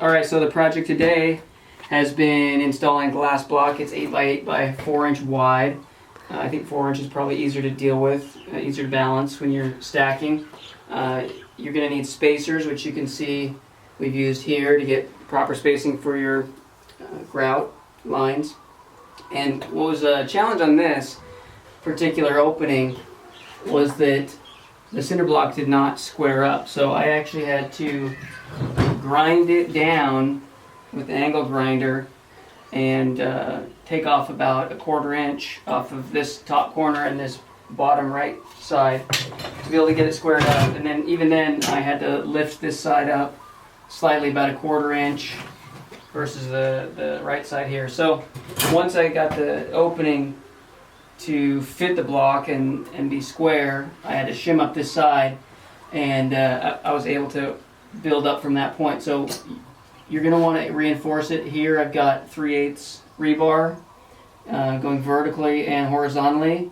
Alright, so the project today has been installing glass block. It's 8 by 8 by 4 inch wide. I think 4 inch is probably easier to deal with, easier to balance when you're stacking. You're going to need spacers, which you can see we've used here to get proper spacing for your grout lines. And what was a challenge on this particular opening was that the cinder block did not square up. So I actually had to grind it down with an angle grinder and take off about a 1/4 inch off of this top corner and this bottom right side to be able to get it squared up. And then even then I had to lift this side up slightly, about a 1/4 inch versus the right side here. So once I got the opening to fit the block and be square, I had to shim up this side, and I was able to build up from that point. So you're going to want to reinforce it here. I've got 3/8 rebar going vertically and horizontally,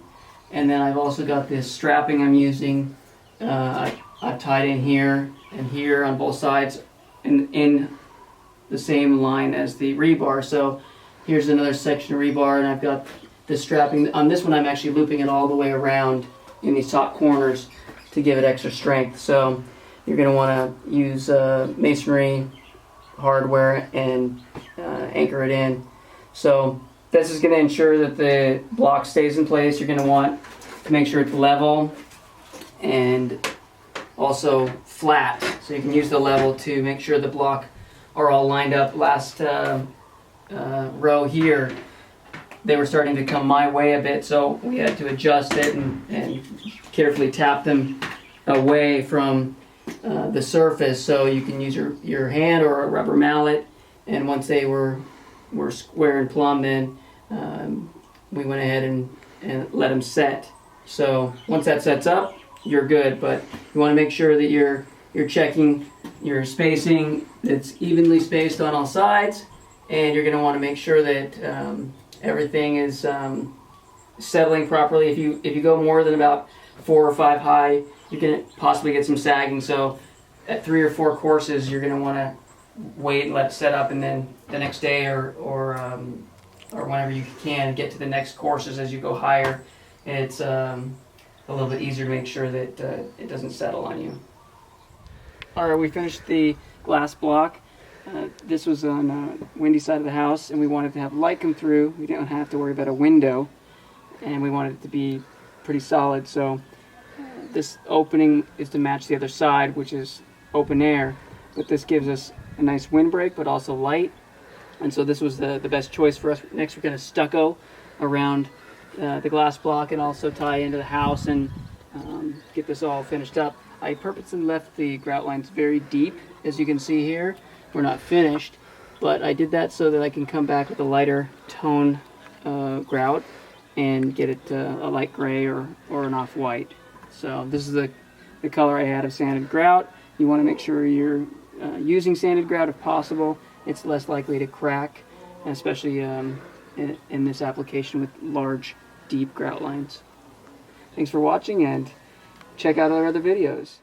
and then I've also got this strapping I'm using. I've tied in here and here on both sides in the same line as the rebar. So here's another section of rebar, and I've got the strapping. On this one I'm actually looping it all the way around in these top corners to give it extra strength. So you're going to want to use masonry hardware and anchor it in. So this is going to ensure that the block stays in place. You're going to want to make sure it's level and also flat. So you can use the level to make sure the block are all lined up. Last row here, they were starting to come my way a bit, so we had to adjust it and carefully tap them away from the surface. So you can use your hand or a rubber mallet, and once they were square and plumb, then we went ahead and let them set. So once that sets up, you're good, but you want to make sure that you're checking your spacing, that's evenly spaced on all sides, and you're going to want to make sure that everything is settling properly. If you go more than about 4 or 5 high, you can possibly get some sagging. So at 3 or 4 courses, you're going to want to wait and let it set up, and then the next day or whenever you can get to the next courses as you go higher. It's a little bit easier to make sure that it doesn't settle on you. Alright, we finished the glass block. This was on the windy side of the house, and we wanted to have light come through. We didn't have to worry about a window, and we wanted it to be pretty solid. So this opening is to match the other side, which is open air, but this gives us a nice windbreak but also light, and so this was the best choice for us. Next we're going to stucco around the glass block and also tie into the house and get this all finished up. I purposely left the grout lines very deep, as you can see here. We're not finished, but I did that so that I can come back with a lighter tone grout and get it a light gray or an off-white. So this is the color I had of sanded grout. You want to make sure you're using sanded grout if possible. It's less likely to crack, especially in this application with large, deep grout lines. Thanks for watching, and check out our other videos.